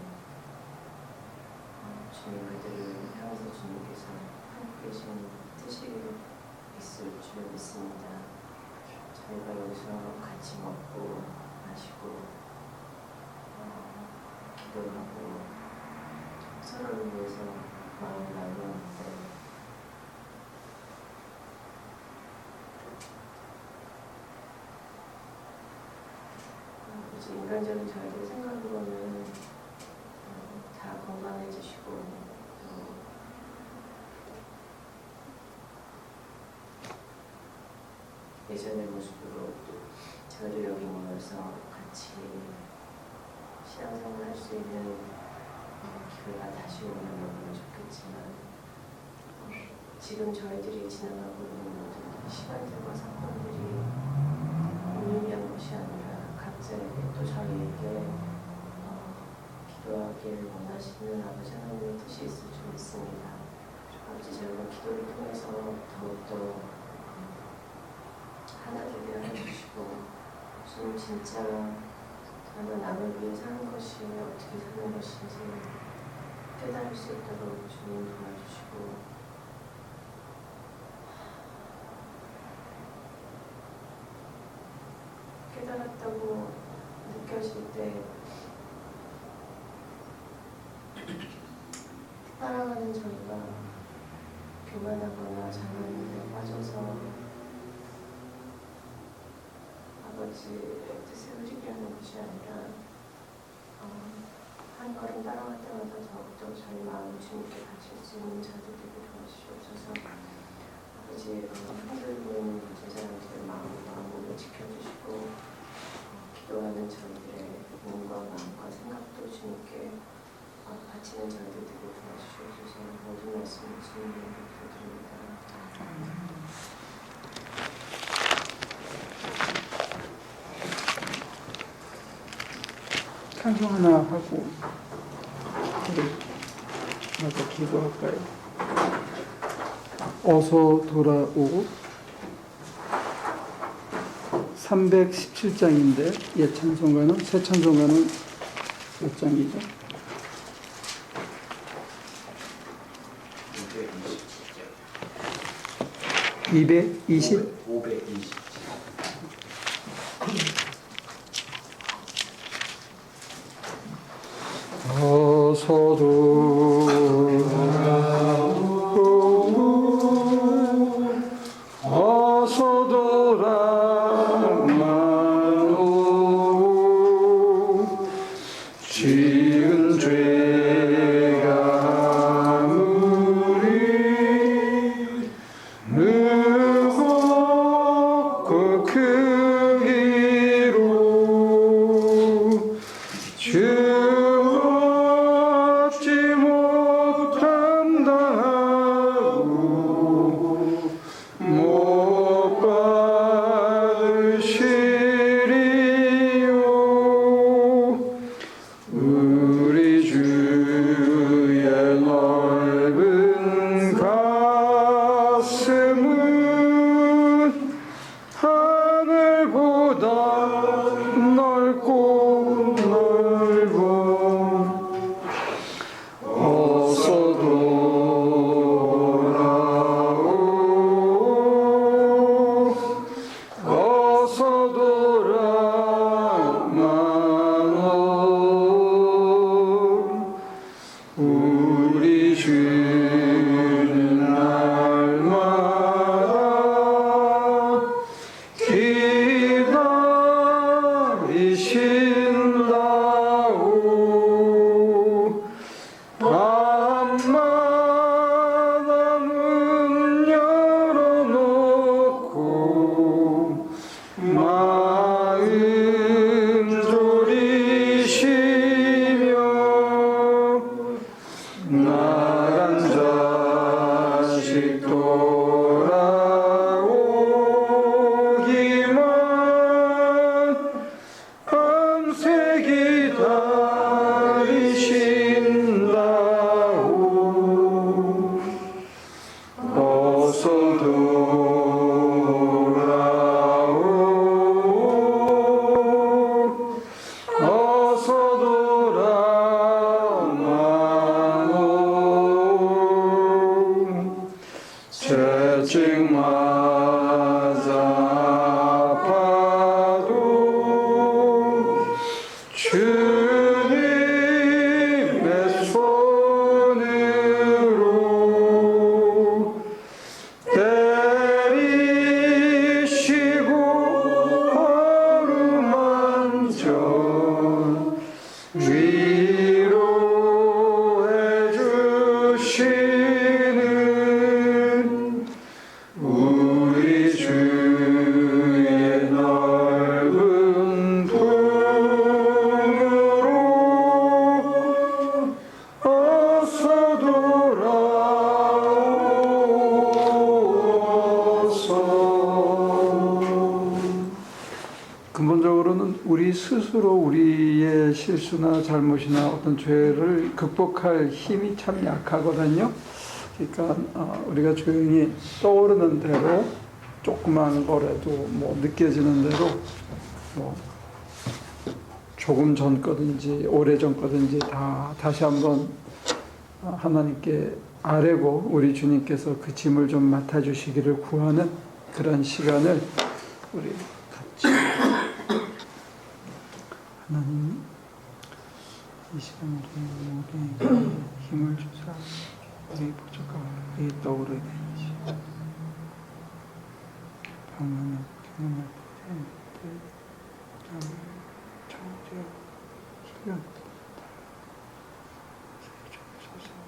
Speaker 3: 주님 그들을 향해서 주님께서 하고 계신 뜻이 있을 줄 믿습니다. 저희가 여기서 같이 먹고 마시고 기도하고 서로를 위해서 마음을 나누었는데 인간적인 저희들 생각으로는
Speaker 6: 예전의 모습으로 저희들 여기 모여서 같이 신앙생활 할 수 있는 기회가 다시 오면 너무 좋겠지만 지금 저희들이 지나가고 있는 모든 시간들과 사건들이 오늘 위한 것이 아니라 각자에게 또 저희에게 기도하길 원하시는 아버지 하나님의 뜻이 있을 줄 믿습니다. 아버지 저희가 기도를 통해서 더욱더 하나 되게 해주시고 주님 진짜 저희가 남을 위해 사는 것이 어떻게 사는 것인지 깨달을 수 있도록 주님 도와주시고 깨달았다고 느껴질 때 따라가는 저희가 교만하거나 장난에 빠져서 아버지의 뜻에 흐리게 하는 것이 아니라 한 걸음 따라갈 때마다 더욱더 저희 마음을 주님께 바칠 수 있는 자들 되게 도와주시옵소서. 아버지 흔들고 있는 제자들의 마음과 몸을 지켜주시고 기도하는 저희들의 몸과 마음과 생각도 주님께 바치는 저희들 되게 도와주시옵소서. 모든 말씀을 주님께 부탁드립니다.
Speaker 1: 찬송 하나 하고 우리 나도 기도할까요? 어서 돌아오 317장인데 옛 찬송가는 새 찬송가는 몇 장이죠? 220?
Speaker 2: 520.
Speaker 1: 어서 돌아오 어서 돌아오고 지은 죄가 아무리 무겁고 크기로 주 얻지 못한다고 못 받 근본적으로는 우리 스스로 우리의 실수나 잘못이나 어떤 죄를 극복할 힘이 참 약하거든요. 그러니까 우리가 조용히 떠오르는 대로 조그만 거라도 뭐 느껴지는 대로 뭐 조금 전 거든지 오래 전 거든지 다 다시 한번 하나님께 아뢰고 우리 주님께서 그 짐을 좀 맡아주시기를 구하는 그런 시간을 우리 같이 하나님 이 시간에 우리에게 힘을 주사 우리 부족함을 우리 떠오르게 해주시고 방문을 경험할 때 창조 희연 주소서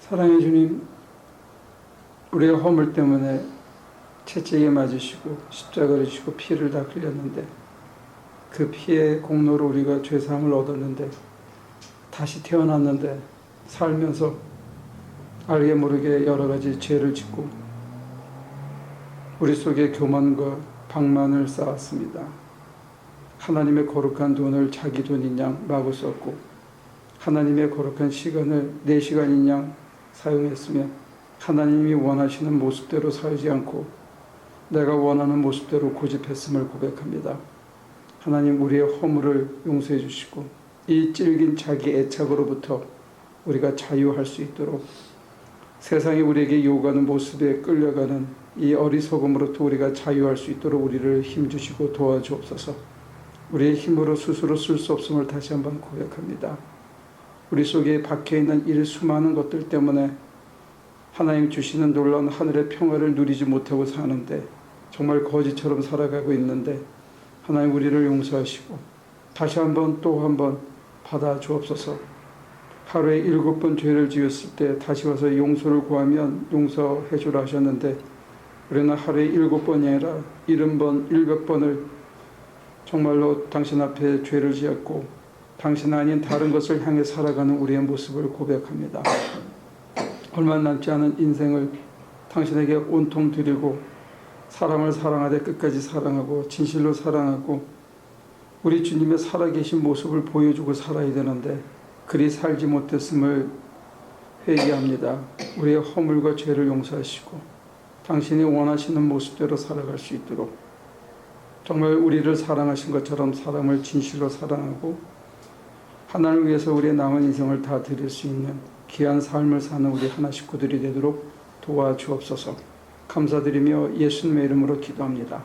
Speaker 1: 사랑의 주님, 우리의 허물 때문에 채찍에 맞으시고 십자가를 지시고 피를 다 흘렸는데 그 피의 공로로 우리가 죄사함을 얻었는데 다시 태어났는데 살면서 알게 모르게 여러 가지 죄를 짓고 우리 속에 교만과 방만을 쌓았습니다. 하나님의 거룩한 돈을 자기 돈인 양 마구 썼고 하나님의 거룩한 시간을 내 시간인 양 사용했으며 하나님이 원하시는 모습대로 살지 않고 내가 원하는 모습대로 고집했음을 고백합니다. 하나님, 우리의 허물을 용서해 주시고 이 질긴 자기 애착으로부터 우리가 자유할 수 있도록 세상이 우리에게 요구하는 모습에 끌려가는 이 어리석음으로부터 우리가 자유할 수 있도록 우리를 힘주시고 도와주옵소서. 우리의 힘으로 스스로 쓸 수 없음을 다시 한번 고백합니다. 우리 속에 박혀있는 이 수많은 것들 때문에 하나님 주시는 놀라운 하늘의 평화를 누리지 못하고 사는데 정말 거지처럼 살아가고 있는데 하나님 우리를 용서하시고 다시 한번 또 한번 받아 주옵소서. 하루에 7번 죄를 지었을 때 다시 와서 용서를 구하면 용서해 주라 하셨는데 우리는 하루에 7번이 아니라 70번, 100번을 정말로 당신 앞에 죄를 지었고 당신 아닌 다른 것을 향해 살아가는 우리의 모습을 고백합니다. 얼마 남지 않은 인생을 당신에게 온통 드리고 사람을 사랑하되 끝까지 사랑하고 진실로 사랑하고 우리 주님의 살아계신 모습을 보여주고 살아야 되는데 그리 살지 못했음을 회개합니다. 우리의 허물과 죄를 용서하시고 당신이 원하시는 모습대로 살아갈 수 있도록 정말 우리를 사랑하신 것처럼 사람을 진실로 사랑하고 하나님을 위해서 우리의 남은 인생을 다 드릴 수 있는 귀한 삶을 사는 우리 하나 식구들이 되도록 도와주옵소서. 감사드리며 예수님의 이름으로 기도합니다.